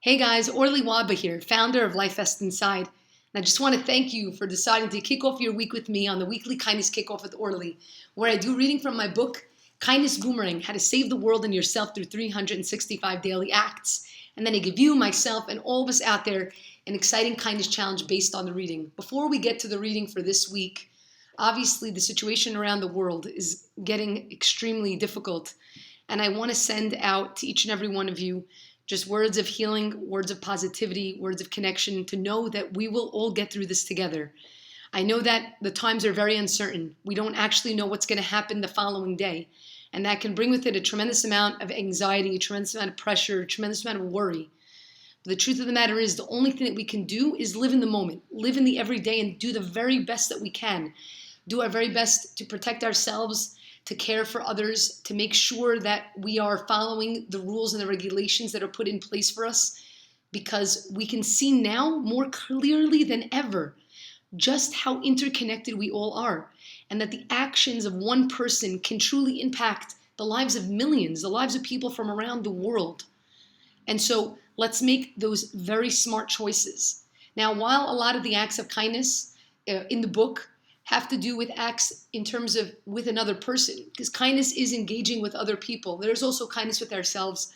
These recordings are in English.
Hey guys, Orly here, founder of LifeVestInside. And I just want to thank you for deciding to kick off your week with me on the weekly Kindness Kickoff with Orly, where I do reading from my book, Kindness Boomerang, How to Save the World and Yourself Through 365 Daily Acts. And then I give you, myself, and all of us out there an exciting kindness challenge based on the reading. Before we get to the reading for this week, obviously the situation around the world is getting extremely difficult. And I want to send out to each and every one of you just words of healing, words of positivity, words of connection, to know that we will all get through this together. I know that the times are very uncertain. We don't actually know what's going to happen the following day. And that can bring with it a tremendous amount of anxiety, a tremendous amount of pressure, a tremendous amount of worry. But the truth of the matter is, the only thing that we can do is live in the moment, live in the everyday, and do the very best that we can. Do our very best to protect ourselves, to care for others, to make sure that we are following the rules and the regulations that are put in place for us, because we can see now more clearly than ever just how interconnected we all are, and that the actions of one person can truly impact the lives of millions, the lives of people from around the world. And so let's make those very smart choices. Now, while a lot of the acts of kindness in the book have to do with acts in terms of with another person, because kindness is engaging with other people. There's also kindness with ourselves.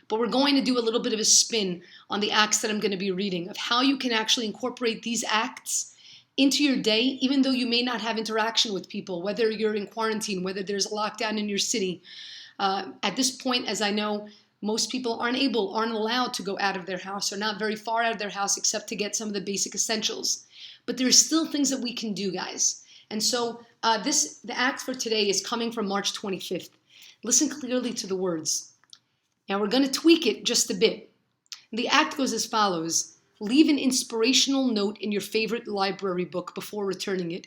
But we're going to do a little bit of a spin on the acts that I'm going to be reading, of how you can actually incorporate these acts into your day, even though you may not have interaction with people, whether you're in quarantine, whether there's a lockdown in your city. At this point, as I know, most people aren't allowed to go out of their house, or not very far out of their house, except to get some of the basic essentials. But there's still things that we can do, guys. And so the act for today is coming from March 25th. Listen clearly to the words. Now we're going to tweak it just a bit. The act goes as follows. Leave an inspirational note in your favorite library book before returning it.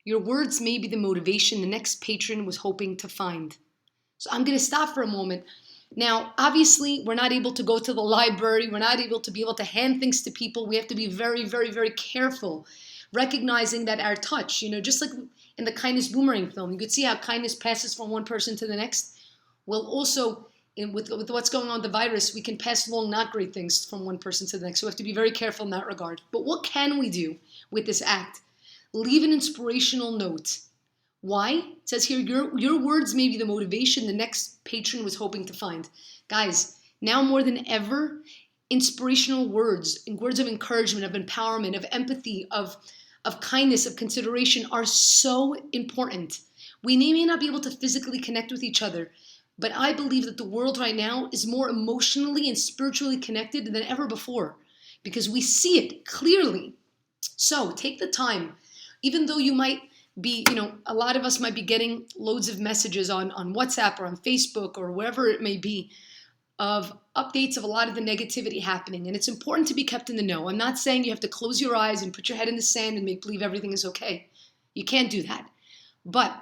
Your words may be the motivation the next patron was hoping to find. So I'm going to stop for a moment. Now, obviously, we're not able to go to the library. We're not able to hand things to people. We have to be very, very, very careful, recognizing that our touch, just like in the Kindness Boomerang film, you could see how kindness passes from one person to the next. Well, also, with what's going on with the virus, we can pass along not great things from one person to the next. So we have to be very careful in that regard. But what can we do with this act? Leave an inspirational note. Why? It says here, your words may be the motivation the next patron was hoping to find. Guys, now more than ever, inspirational words and words of encouragement, of empowerment, of empathy, of kindness, of consideration are so important. We may not be able to physically connect with each other, but I believe that the world right now is more emotionally and spiritually connected than ever before, because we see it clearly. So take the time, even though you might be, a lot of us might be getting loads of messages on WhatsApp or on Facebook or wherever it may be, of updates of a lot of the negativity happening. And it's important to be kept in the know. I'm not saying you have to close your eyes and put your head in the sand and make believe everything is okay. You can't do that. But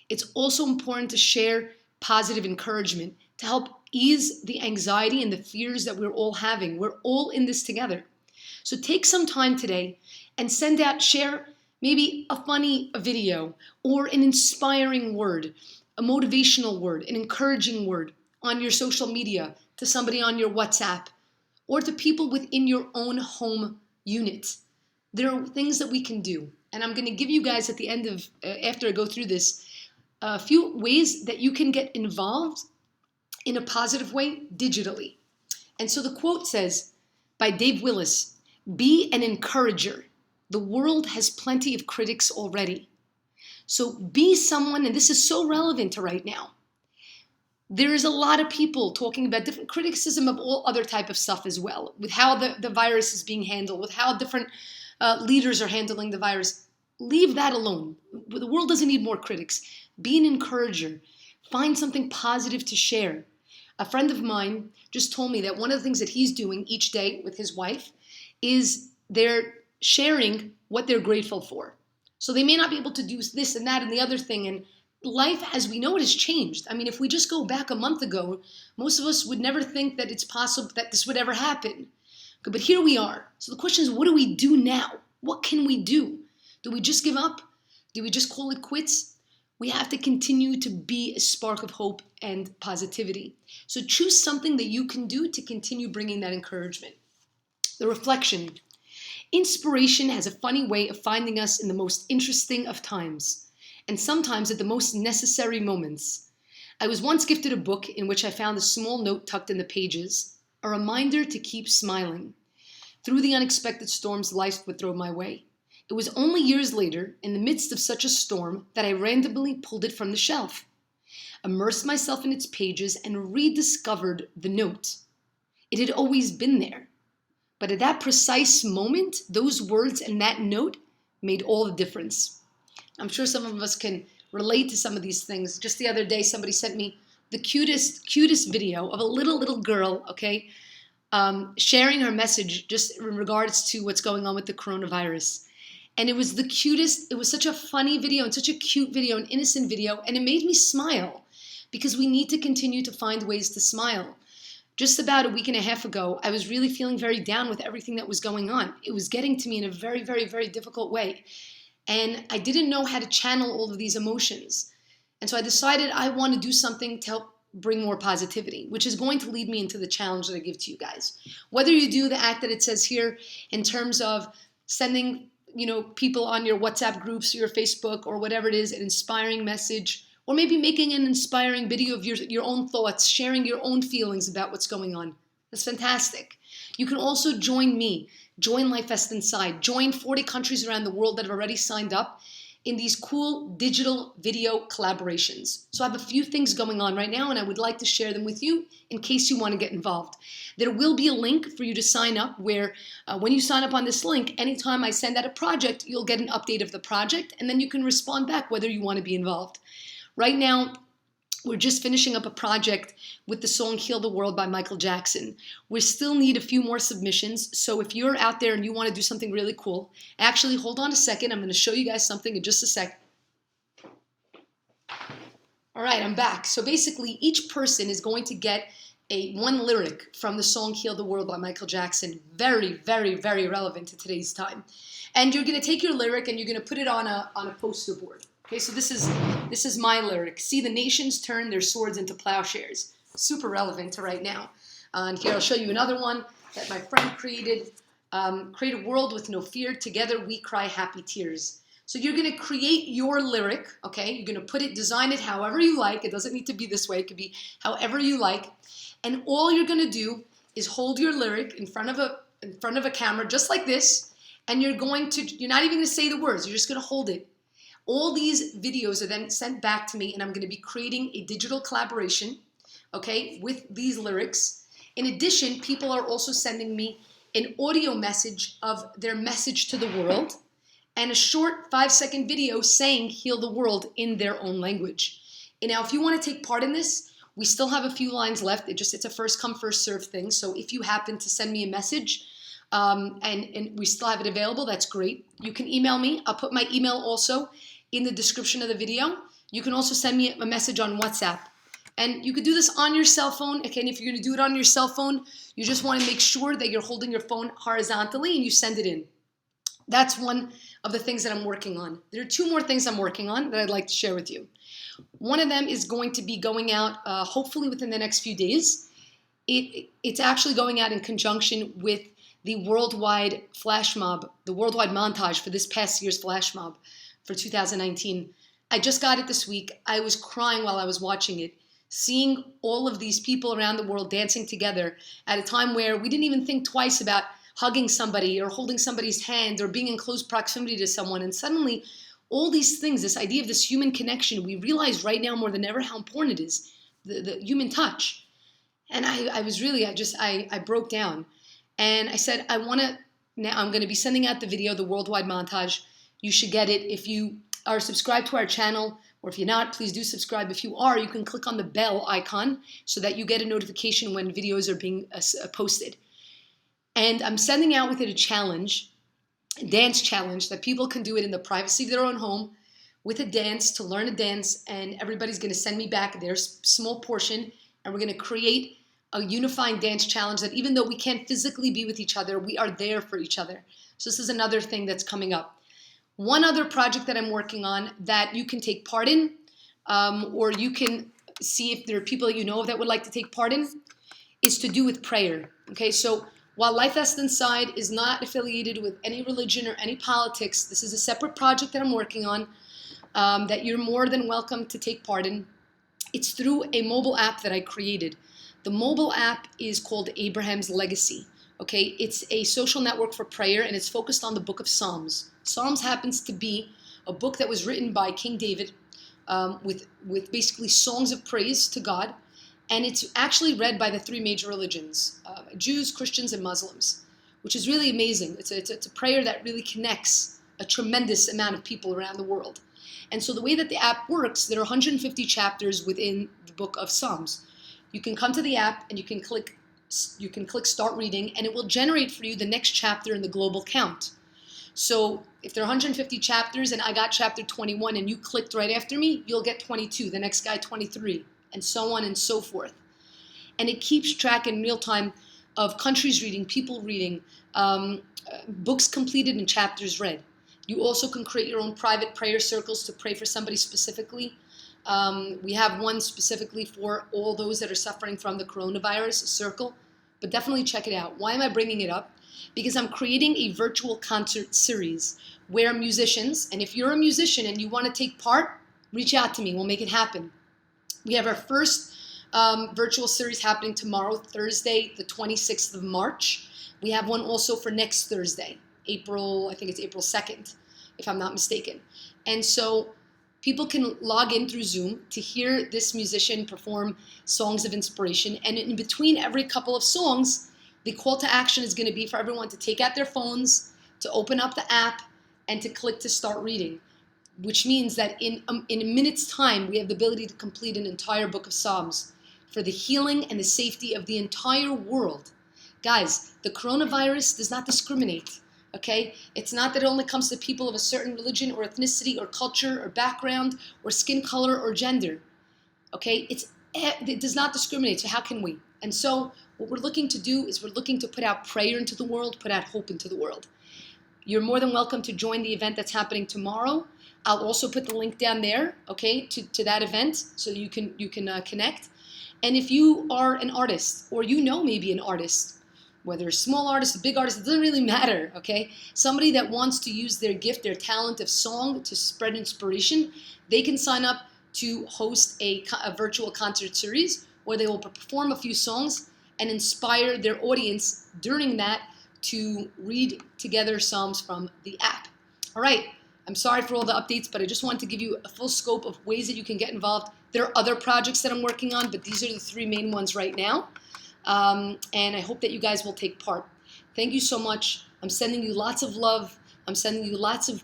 it's also important to share positive encouragement to help ease the anxiety and the fears that we're all having. We're all in this together. So take some time today and share maybe a funny video, or an inspiring word, a motivational word, an encouraging word on your social media, to somebody on your WhatsApp, or to people within your own home unit. There are things that we can do. And I'm going to give you guys at the end of, after I go through this, a few ways that you can get involved in a positive way digitally. And so the quote says, by Dave Willis, be an encourager. The world has plenty of critics already. So be someone, and this is so relevant to right now. There is a lot of people talking about different criticism of all other type of stuff as well, with how the virus is being handled, with how different leaders are handling the virus. Leave that alone. The world doesn't need more critics. Be an encourager. Find something positive to share. A friend of mine just told me that one of the things that he's doing each day with his wife is they're sharing what they're grateful for. So they may not be able to do this and that and the other thing. And life, as we know it, has changed. I mean, if we just go back a month ago, most of us would never think that it's possible that this would ever happen. But here we are. So the question is, what do we do now? What can we do? Do we just give up? Do we just call it quits? We have to continue to be a spark of hope and positivity. So choose something that you can do to continue bringing that encouragement. The reflection. Inspiration has a funny way of finding us in the most interesting of times, and sometimes at the most necessary moments. I was once gifted a book in which I found a small note tucked in the pages, a reminder to keep smiling through the unexpected storms life would throw my way. It was only years later, in the midst of such a storm, that I randomly pulled it from the shelf, immersed myself in its pages, and rediscovered the note. It had always been there. But at that precise moment, those words and that note made all the difference. I'm sure some of us can relate to some of these things. Just the other day, somebody sent me the cutest video of a little girl, okay, sharing her message just in regards to what's going on with the coronavirus. And it was the cutest, it was such a funny video and such a cute video, an innocent video, and it made me smile because we need to continue to find ways to smile. Just about a week and a half ago, I was really feeling very down with everything that was going on. It was getting to me in a very, very, very difficult way. And I didn't know how to channel all of these emotions. And so I decided I want to do something to help bring more positivity, which is going to lead me into the challenge that I give to you guys. Whether you do the act that it says here in terms of sending, people on your WhatsApp groups, your Facebook, or whatever it is, an inspiring message, or maybe making an inspiring video of your own thoughts, sharing your own feelings about what's going on. That's fantastic. You can also join me, join LifeVestInside, join 40 countries around the world that have already signed up in these cool digital video collaborations. So I have a few things going on right now, and I would like to share them with you in case you want to get involved. There will be a link for you to sign up where when you sign up on this link, anytime I send out a project, you'll get an update of the project, and then you can respond back whether you want to be involved. Right now, we're just finishing up a project with the song Heal the World by Michael Jackson. We still need a few more submissions, so if you're out there and you want to do something really cool, actually, hold on a second. I'm going to show you guys something in just a sec. All right, I'm back. So basically, each person is going to get one lyric from the song Heal the World by Michael Jackson. Very, very, very relevant to today's time. And you're going to take your lyric and you're going to put it on a poster board. Okay, so this is my lyric. See the nations turn their swords into plowshares. Super relevant to right now. And here I'll show you another one that my friend created. Create a world with no fear. Together we cry happy tears. So you're going to create your lyric, okay? You're going to design it however you like. It doesn't need to be this way. It could be however you like. And all you're going to do is hold your lyric in front of a camera just like this. And you're not even going to say the words. You're just going to hold it. All these videos are then sent back to me, and I'm going to be creating a digital collaboration, okay, with these lyrics. In addition, people are also sending me an audio message of their message to the world and a short 5-second video saying heal the world in their own language. And now, if you want to take part in this, we still have a few lines left. It's a first come, first serve thing. So if you happen to send me a message and we still have it available, that's great. You can email me. I'll put my email also in the description of the video. You can also send me a message on WhatsApp. And you could do this on your cell phone. Okay, and if you're going to do it on your cell phone, you just want to make sure that you're holding your phone horizontally and you send it in. That's one of the things that I'm working on. There are two more things I'm working on that I'd like to share with you. One of them is going to be going out hopefully within the next few days. It's actually going out in conjunction with the worldwide flash mob, the worldwide montage for this past year's flash mob for 2019. I just got it this week. I was crying while I was watching it, seeing all of these people around the world dancing together at a time where we didn't even think twice about hugging somebody or holding somebody's hand or being in close proximity to someone. And suddenly, all these things, this idea of this human connection, we realize right now more than ever how important it is, the human touch. And I broke down. And I said, I'm going to be sending out the video, the worldwide montage. You should get it. If you are subscribed to our channel, or if you're not, please do subscribe. If you are, you can click on the bell icon so that you get a notification when videos are being posted. And I'm sending out with it a challenge, a dance challenge, that people can do it in the privacy of their own home with a dance, to learn a dance, and everybody's going to send me back their small portion, and we're going to create a unifying dance challenge that even though we can't physically be with each other, we are there for each other. So this is another thing that's coming up. One other project that I'm working on that you can take part in, or you can see if there are people that you know that would like to take part in, is to do with prayer. Okay, so While LifeVestInside is not affiliated with any religion or any politics, this is a separate project that I'm working on that you're more than welcome to take part in. It's through a mobile app that I created. The mobile app is called Abraham's Legacy. Okay, it's a social network for prayer, and it's focused on the book of Psalms. Psalms happens to be a book that was written by King David with basically songs of praise to God. And it's actually read by the three major religions, Jews, Christians, and Muslims, which is really amazing. It's a prayer that really connects a tremendous amount of people around the world. And so the way that the app works, there are 150 chapters within the book of Psalms. You can come to the app and you can click start reading, and it will generate for you the next chapter in the global count. So if there are 150 chapters and I got chapter 21 and you clicked right after me, you'll get 22, the next guy 23, and so on and so forth. And it keeps track in real time of countries reading, people reading, books completed and chapters read. You also can create your own private prayer circles to pray for somebody specifically. We have one specifically for all those that are suffering from the coronavirus, a circle, but definitely check it out. Why am I bringing it up? Because I'm creating a virtual concert series where musicians, and if you're a musician and you want to take part, reach out to me. We'll make it happen. We have our first virtual series happening tomorrow, Thursday, the 26th of March. We have one also for next Thursday, I think it's April 2nd, if I'm not mistaken. And so people can log in through Zoom to hear this musician perform songs of inspiration. And in between every couple of songs, the call to action is going to be for everyone to take out their phones, to open up the app, and to click to start reading, which means that in a minute's time, we have the ability to complete an entire book of Psalms for the healing and the safety of the entire world. Guys, the coronavirus does not discriminate. Okay? It's not that it only comes to people of a certain religion or ethnicity or culture or background or skin color or gender. Okay? It does not discriminate, so how can we? And so what we're looking to do is we're looking to put out prayer into the world, put out hope into the world. You're more than welcome to join the event that's happening tomorrow. I'll also put the link down there, okay, to that event so you can connect. And if you are an artist or you know maybe an artist, whether a small artist, a big artist, it doesn't really matter, okay? Somebody that wants to use their gift, their talent of song to spread inspiration, they can sign up to host a virtual concert series where they will perform a few songs and inspire their audience during that to read together Psalms from the app. All right, I'm sorry for all the updates, but I just wanted to give you a full scope of ways that you can get involved. There are other projects that I'm working on, but these are the three main ones right now. And I hope that you guys will take part. Thank you so much. I'm sending you lots of love. I'm sending you lots of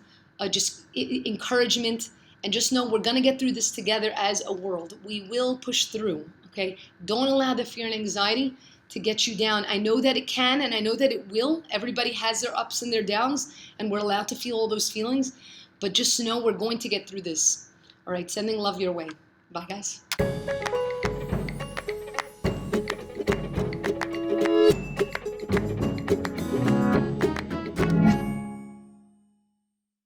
just encouragement. And just know we're going to get through this together as a world. We will push through, okay? Don't allow the fear and anxiety to get you down. I know that it can, and I know that it will. Everybody has their ups and their downs, and we're allowed to feel all those feelings. But just know we're going to get through this. All right, sending love your way. Bye, guys.